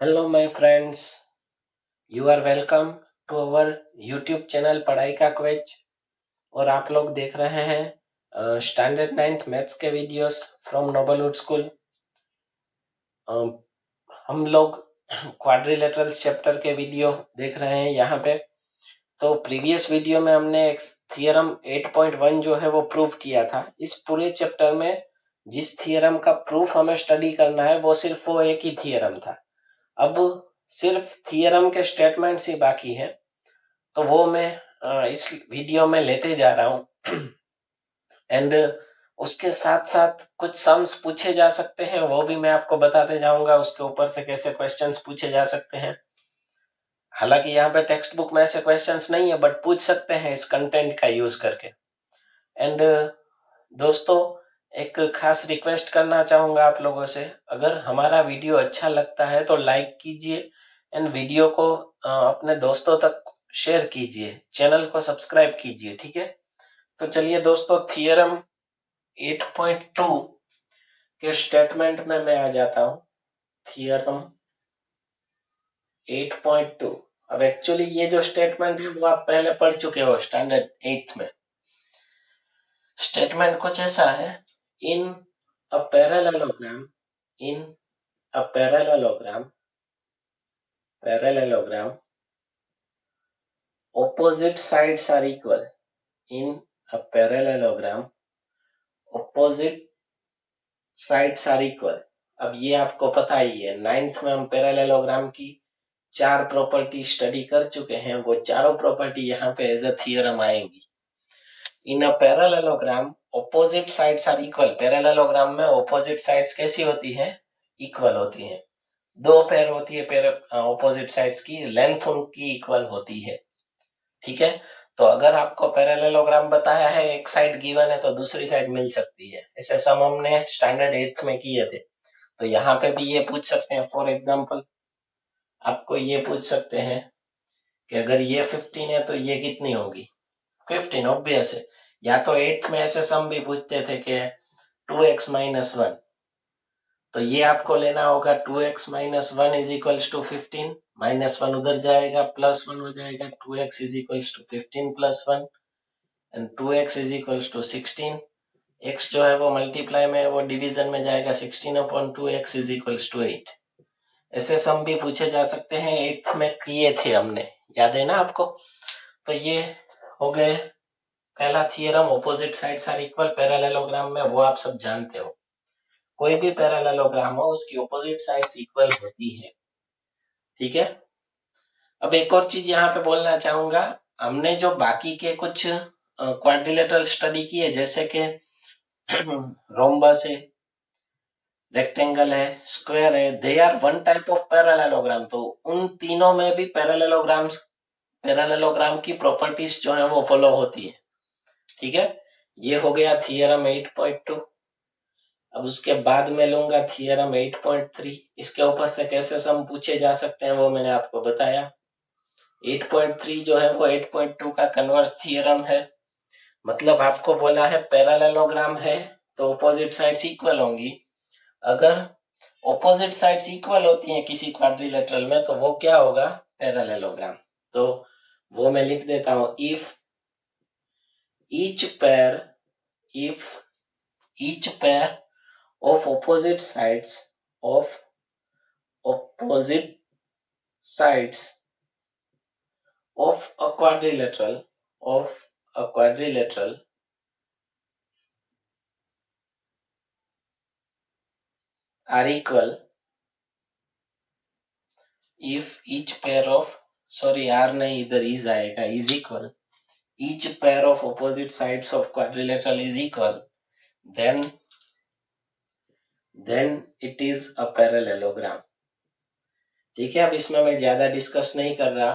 Hello my friends, you are welcome to our YouTube channel पढ़ाई का quiz. और आप लोग देख रहे हैं स्टैंडर्ड 9th मैथ्स के वीडियोस फ्रॉम नोबलवुड स्कूल। हम लोग क्वाड्रिलेटरल्स चैप्टर के वीडियो देख रहे हैं यहाँ पे। तो प्रीवियस वीडियो में हमने एक थियरम 8.1 जो है वो प्रूव किया था। इस पूरे चैप्टर में जिस थियरम का प्रूफ हमें स्टडी करना है वो सिर्फ वो एक ही थियरम था। अब सिर्फ थियरम के स्टेटमेंट्स ही बाकी हैं, तो वो मैं इस वीडियो में लेते जा रहा हूँ। एंड उसके साथ साथ कुछ सम्स पूछे जा सकते हैं, वो भी मैं आपको बताते जाऊंगा। उसके ऊपर से कैसे क्वेश्चंस पूछे जा सकते हैं। हालांकि यहाँ पे टेक्स्ट बुक में ऐसे क्वेश्चंस नहीं है, बट पूछ सकते हैं इस कंटेंट का यूज करके। एंड दोस्तों, एक खास रिक्वेस्ट करना चाहूंगा आप लोगों से, अगर हमारा वीडियो अच्छा लगता है तो लाइक कीजिए एंड वीडियो को अपने दोस्तों तक शेयर कीजिए, चैनल को सब्सक्राइब कीजिए, ठीक है। तो चलिए दोस्तों, थियरम 8.2 के स्टेटमेंट में मैं आ जाता हूं। थियरम 8.2, अब एक्चुअली ये जो स्टेटमेंट है वो आप पहले पढ़ चुके हो स्टैंडर्ड 8th में। स्टेटमेंट कुछ ऐसा है, in a parallelogram in a parallelogram opposite sides are equal. In a parallelogram opposite sides are equal. अब ये आपको पता ही है, 9th में हम पैरेललोग्राम की 4 प्रॉपर्टी स्टडी कर चुके हैं। वो चारों प्रॉपर्टी यहाँ पे एज अ थियरम आएंगी। In a parallelogram opposite sides are equal. Parallelogram में ऑपोजिट साइड्स कैसी होती है? इक्वल होती है। दो पेयर होती है, पेयर ऑपोजिट साइड्स की लेंथ उनकी इक्वल होती है, ठीक है। तो अगर आपको पैरेललोग्राम बताया है, एक साइड गिवन है तो दूसरी साइड मिल सकती है। ऐसे सम हमने स्टैंडर्ड 8th में किए थे, तो यहाँ पे भी ये पूछ सकते हैं। फॉर एग्जांपल आपको ये पूछ सकते हैं कि अगर ये 15 है तो ये कितनी होगी? 15 ऑब्वियस है। या तो 8th में ऐसे सम भी पूछते थे कि 2x माइनस 1, तो ये आपको लेना होगा 2x minus 1 is equals to 15, minus 1 उधर जाएगा, प्लस 1 हो जाएगा। 2x is equals to 15 plus 1 and 2x is equals to 16। x जो है वो मल्टीप्लाई में, वो डिवीजन में जाएगा। 16 upon 2x is equals to 8। ऐसे सम भी पूछे जा सकते हैं, 8th में किए थे हमने, याद है ना आपको। तो ये हो गए पहला theorem, opposite sides are equal parallelogram में, वो आप सब जानते हो। कोई भी पैरेललोग्राम हो उसकी ऑपोजिट साइड्स इक्वल होती है, ठीक है। अब एक और चीज यहाँ पे बोलना चाहूंगा, हमने जो बाकी के कुछ क्वाड्रिलेटरल स्टडी की है, जैसे कि रोम्बस है, रेक्टेंगल है, स्क्वायर है, they are one type of parallelogram. तो उन तीनों में भी पैरेललोग्राम की प्रॉपर्टीज जो है वो फॉलो होती है, ठीक है। ये हो गया थियरम 8.2। अब उसके बाद में लूंगा थियरम 8.3। इसके ऊपर से कैसे सम पूछे जा सकते हैं वो मैंने आपको बताया। 8.3 जो है वो 8.2 का कन्वर्स थियरम है। मतलब आपको बोला है पैरेललोग्राम है तो ऑपोजिट साइड्स इक्वल होंगी। अगर ऑपोजिट साइड्स इक्वल होती हैं किसी क्वाड्रिलेटरल में तो वो क्या होगा? पैरेललोग्राम। तो वो मैं लिख देता हूं, if each pair if each pair of opposite sides of a quadrilateral are equal if each pair of, sorry r नहीं, इधर is आएगा, is equal, each pair of opposite sides of quadrilateral is equal, then it is a parallelogram, ठीक है। अब इसमें मैं ज्यादा discuss नहीं कर रहा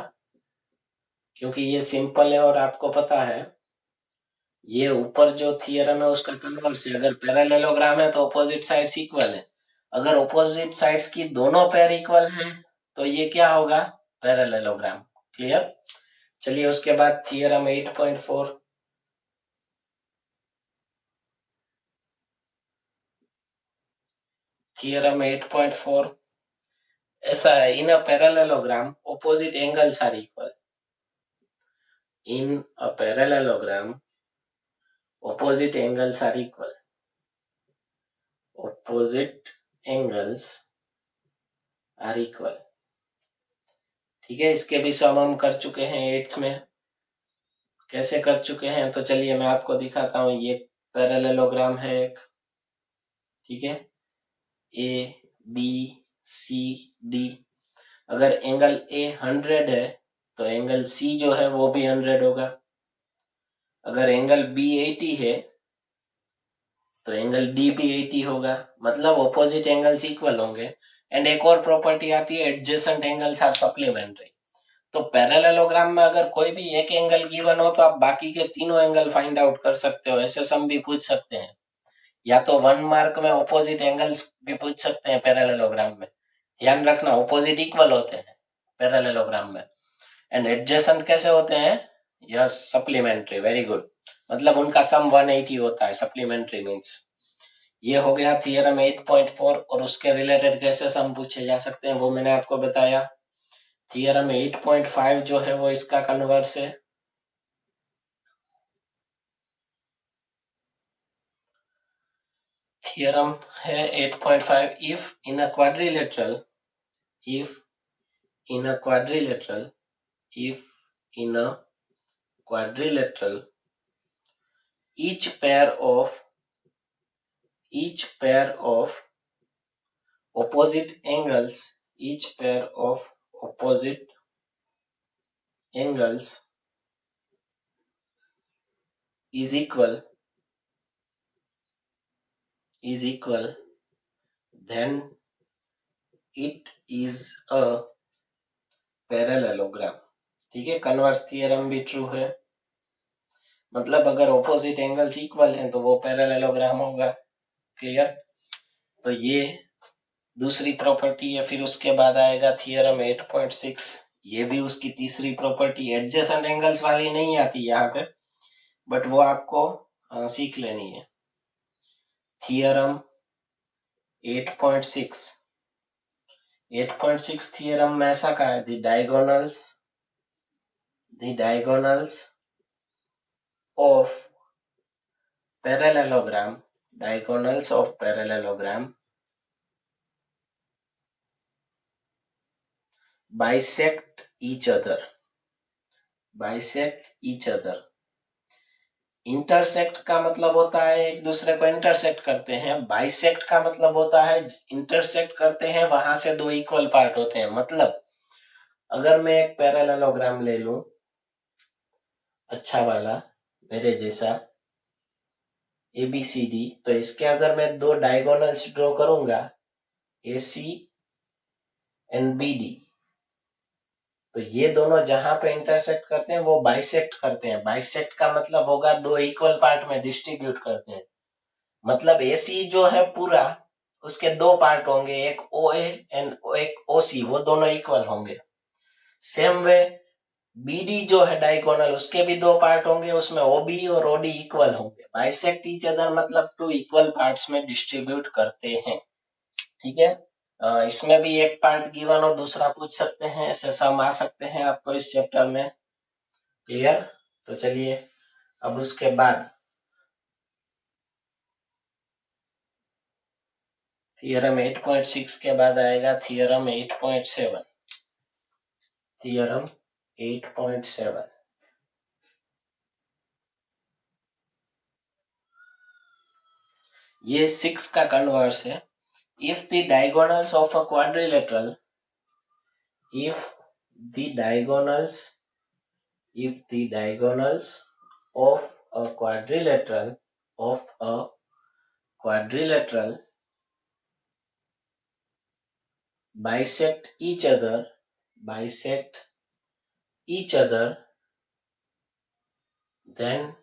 क्योंकि ये सिंपल है और आपको पता है। ये ऊपर जो थियरम है उसका कन्वर्स है। अगर पैरेललोग्राम है तो ऑपोजिट साइड्स इक्वल है। अगर ऑपोजिट साइड्स की दोनों पेयर इक्वल हैं तो ये क्या होगा? पैरेललोग्राम। क्लियर? चलिए उसके बाद थियरम 8.4। थियरम 8.4, ऐसा है, in a parallelogram opposite angles are equal. In a parallelogram opposite angles are equal. Opposite angles are equal. ठीक है, इसके भी सम हम कर चुके हैं 8th में। कैसे कर चुके हैं तो चलिए मैं आपको दिखाता हूँ। ये पैरेललोग्राम है एक, ठीक है, ए बी सी डी। अगर एंगल ए 100 है तो एंगल सी जो है वो भी 100 होगा। अगर एंगल बी 80 है तो एंगल डी भी 80 होगा, मतलब ऑपोजिट एंगल्स इक्वल होंगे। एंड एक और प्रॉपर्टी आती है, एडजेसेंट एंगल्स आर सप्लीमेंट्री। तो पैरेललोग्राम में अगर कोई भी एक एंगल गिवन हो तो आप बाकी के तीनों एंगल फाइंड आउट कर सकते हो। ऐसे सम भी पूछ सकते हैं, या तो 1 मार्क में ऑपोजिट एंगल्स भी पूछ सकते हैं पैरेललोग्राम में। ध्यान रखना, ऑपोजिट इक्वल होते हैं पैरेललोग्राम में। एंड एडजेसेंट कैसे होते हैं? Yes, supplementary. वेरी गुड, मतलब उनका सम 180 होता है। सप्लीमेंट्री मींस ये हो गया थियरम 8.4। और उसके रिलेटेड कैसे सम पूछे जा सकते हैं वो मैंने आपको बताया। थियरम 8.5 जो है वो इसका कन्वर्स है। थियरम है 8.5, if in a quadrilateral, if in a quadrilateral, if in a quadrilateral each pair of opposite angles, each pair of opposite angles is equal, then it is a parallelogram। ठीक है, converse theorem भी true है, मतलब अगर opposite angles equal हैं तो वो parallelogram होगा। क्लियर? तो ये दूसरी प्रॉपर्टी है। फिर उसके बाद आएगा थियरम 8.6, ये भी उसकी तीसरी प्रॉपर्टी। एडजेसेंट एंगल्स वाली नहीं आती यहाँ पे, बट वो आपको सीख लेनी है। थियरम 8.6, 8.6 थियरम में ऐसा कहा है, the diagonals of parallelogram, diagonals of parallelogram bisect each other, intersect का मतलब होता है एक दूसरे को इंटरसेक्ट करते हैं। बाइसेक्ट का मतलब होता है इंटरसेक्ट करते हैं, वहां से दो इक्वल पार्ट होते हैं। मतलब अगर मैं एक पैरेललोग्राम ले लूं, अच्छा वाला मेरे जैसा ABCD, तो इसके अगर मैं दो डायगोनल्स ड्रॉ करूंगा AC एंड BD, तो ये दोनों जहां पे इंटरसेक्ट करते हैं वो बाइसेक्ट करते हैं। बाइसेक्ट का मतलब होगा दो इक्वल पार्ट में डिस्ट्रीब्यूट करते हैं। मतलब AC जो है पूरा, उसके दो पार्ट होंगे, एक OA एंड एक OC, वो दोनों इक्वल होंगे। सेम वे BD जो है डायगोनल, उसके भी दो पार्ट होंगे, उसमें OB और OD इक्वल होंगे। बाइसेक्ट ईच अदर मतलब टू इक्वल पार्ट्स में डिस्ट्रीब्यूट करते हैं। ठीक है, इसमें भी एक पार्ट गिवन और दूसरा पूछ सकते हैं, ऐसे सम आ सकते हैं आपको इस चैप्टर में। क्लियर? तो चलिए अब उसके बाद थियरम 8.6 के बाद आएगा थियरम 8.7। थियरम 8.7 ये 6 का कन्वर्स है। If the diagonals of a quadrilateral, if the diagonals of a quadrilateral bisect each other, then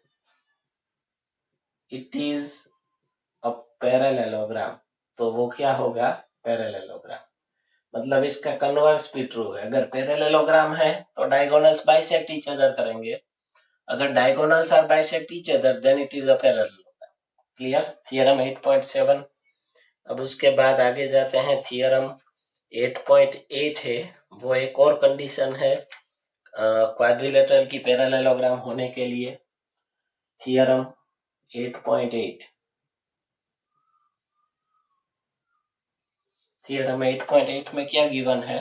it is a parallelogram। तो वो क्या होगा? पैरेललोग्राम। मतलब इसका कन्वर्स भी ट्रू है। अगर पैरेललोग्राम है तो डायगोनल्स बाइसेक्ट ईच अदर करेंगे। अगर diagonals are bisect each other then it is a parallelogram. Clear? Theorem 8.7। अब उसके बाद आगे जाते हैं थियरम 8.8 है, वो एक और कंडीशन है क्वाड्रिलेटरल की पैरेललोग्राम होने के लिए। थियरम 8.8, थियरम 8.8 में क्या गिवन है?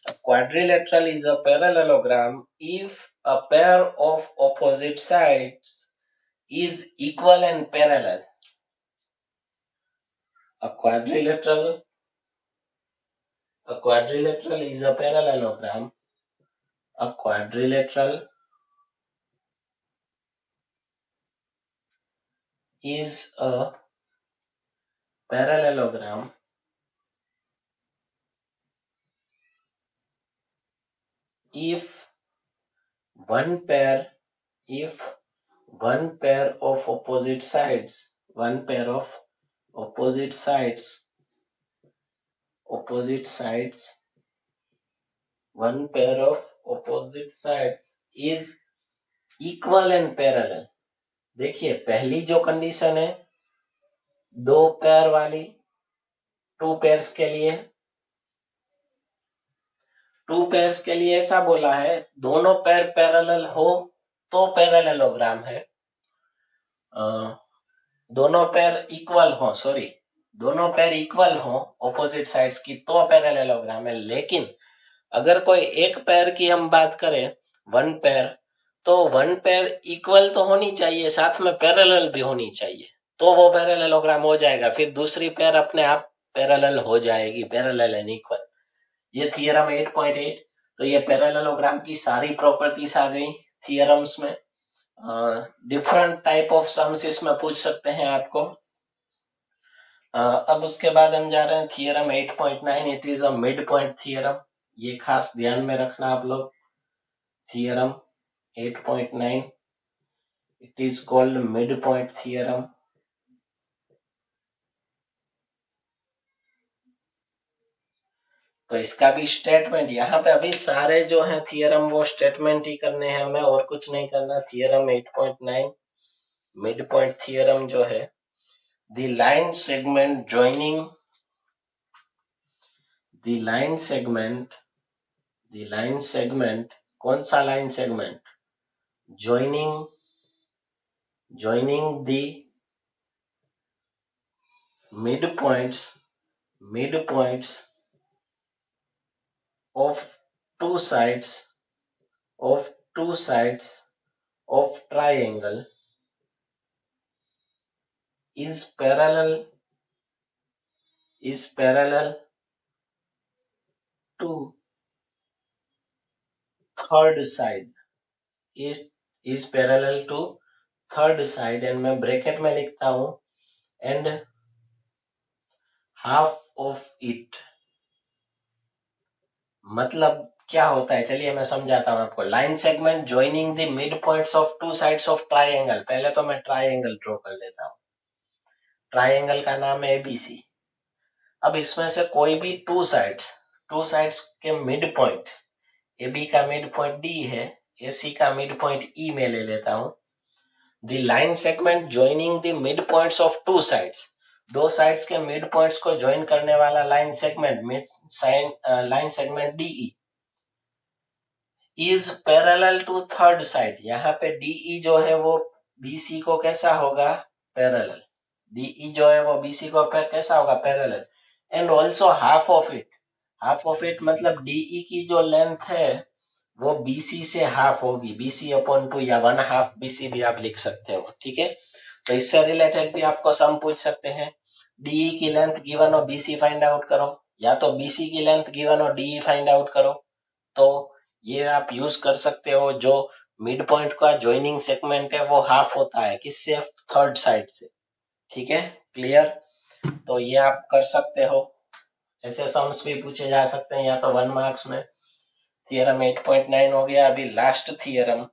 A quadrilateral is a parallelogram if a pair of opposite sides is equal and parallel. A quadrilateral is a parallelogram. A quadrilateral is a parallelogram if one pair of opposite sides, one pair of opposite sides is equal and parallel. देखिए पहली जो condition है दो pair वाली, two pairs के लिए ऐसा बोला है, दोनों पेयर पैरेलल हो तो पैरेललोग्राम है, दोनों पेयर इक्वल हो ऑपोजिट साइड्स की तो पैरेललोग्राम है। लेकिन अगर कोई एक पेयर की हम बात करें, वन पेयर, तो वन पेयर इक्वल तो होनी चाहिए, साथ में पैरेलल भी होनी चाहिए, तो वो पैरेललोग्राम हो जाएगा। फिर दूसरी पेयर अपने आप पैरेलल हो जाएगी, पैरेलल एंड इक्वल। ये थियरम 8.8। तो ये पैरेललोग्राम की सारी प्रॉपर्टीज आ गई थियरम्स में। डिफरेंट टाइप ऑफ सम्स इसमें पूछ सकते हैं आपको। अब उसके बाद हम जा रहे हैं theorem 8.9, it is a mid point theorem. ये खास ध्यान में रखना आप लोग। Theorem 8.9, it is called mid point theorem. तो इसका भी स्टेटमेंट यहाँ पे अभी सारे जो हैं थियरम वो स्टेटमेंट ही करने हैं हमें, और कुछ नहीं करना। थियरम 8.9 मिड पॉइंट थियरम जो है, द लाइन सेगमेंट जॉइनिंग कौन सा line segment? joining the midpoints of two sides of triangle is parallel to third side, is parallel to third side, and मैं ब्रैकेट में लिखता हूं एंड हाफ ऑफ इट। मतलब क्या होता है, चलिए मैं समझाता हूं आपको। Line segment joining the mid points of two sides of triangle. पहले तो मैं ट्राइंगल ड्रॉ कर लेता हूं। ट्राइंगल का नाम है एबीसी। अब इसमें से कोई भी टू साइड्स के मिड पॉइंट, एबी का मिड पॉइंट डी है, एसी का मिड पॉइंट ई में ले लेता हूं। The line segment joining the mid points of two sides, दो साइड्स के मिड पॉइंट्स को ज्वाइन करने वाला line segment DE is parallel to third side. यहाँ पे डीई जो है वो बीसी को कैसा होगा? पैरेलल। डीई जो है वो बीसी को कैसा होगा? Parallel. And also half of it मतलब डीई की जो लेंथ है वो बीसी से हाफ होगी, बीसी अपॉन 2 या 1/2 बीसी भी आप लिख सकते हो। ठीक है, तो इससे रिलेटेड भी आपको सम पूछ सकते हैं। डीई की लेंथ गिवन हो, बीसी फाइंड आउट करो, या तो बीसी की लेंथ गिवन हो, डीई फाइंड आउट करो। तो ये आप यूज कर सकते हो। जो मिड पॉइंट का ज्वाइनिंग सेगमेंट है वो हाफ होता है, किससे? थर्ड साइड से। ठीक है, क्लियर? तो ये आप कर सकते हो। ऐसे सम्स भी पूछे जा सकते हैं, या तो 1 मार्क्स में। थियरम 8.9 हो गया। अभी लास्ट थियरम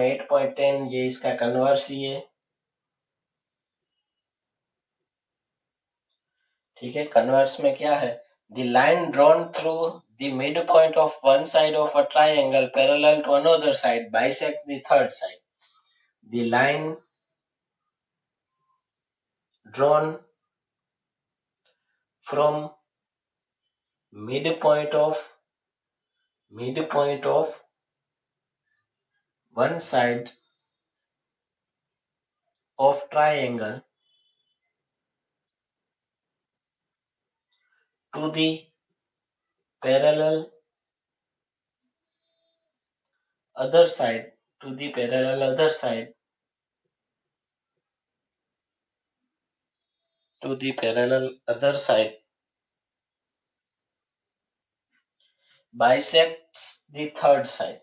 8.10, ये इसका कन्वर्स ही है। ठीक है, कन्वर्स में क्या है? The line drawn through the mid point of one side of a triangle parallel to another side bisect the third side. द लाइन drawn from midpoint of one side of triangle to the parallel other side bisects the third side.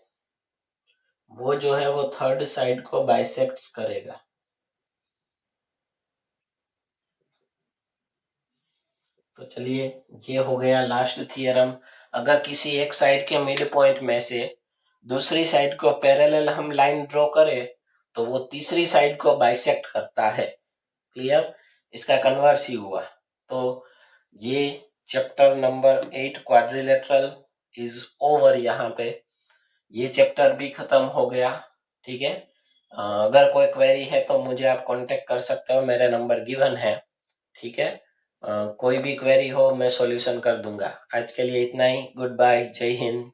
वो जो है वो third side को bisects करेगा. तो चलिए, ये हो गया लास्ट थियरम. अगर किसी एक साइड के मिड पॉइंट में से दूसरी साइड को पैरेलल हम लाइन ड्रॉ करें तो वो तीसरी साइड को बाइसेक्ट करता है. क्लियर? इसका कन्वर्स ही हुआ. तो ये chapter number 8 quadrilateral is over. यहाँ पे ये चैप्टर भी खत्म हो गया. ठीक है. अगर कोई क्वेरी है तो मुझे आप कांटेक्ट कर सकते हो, मेरे नंबर गिवन है. ठीक है. कोई भी क्वेरी हो मैं सॉल्यूशन कर दूंगा. आज के लिए इतना ही. Good bye. जय हिंद.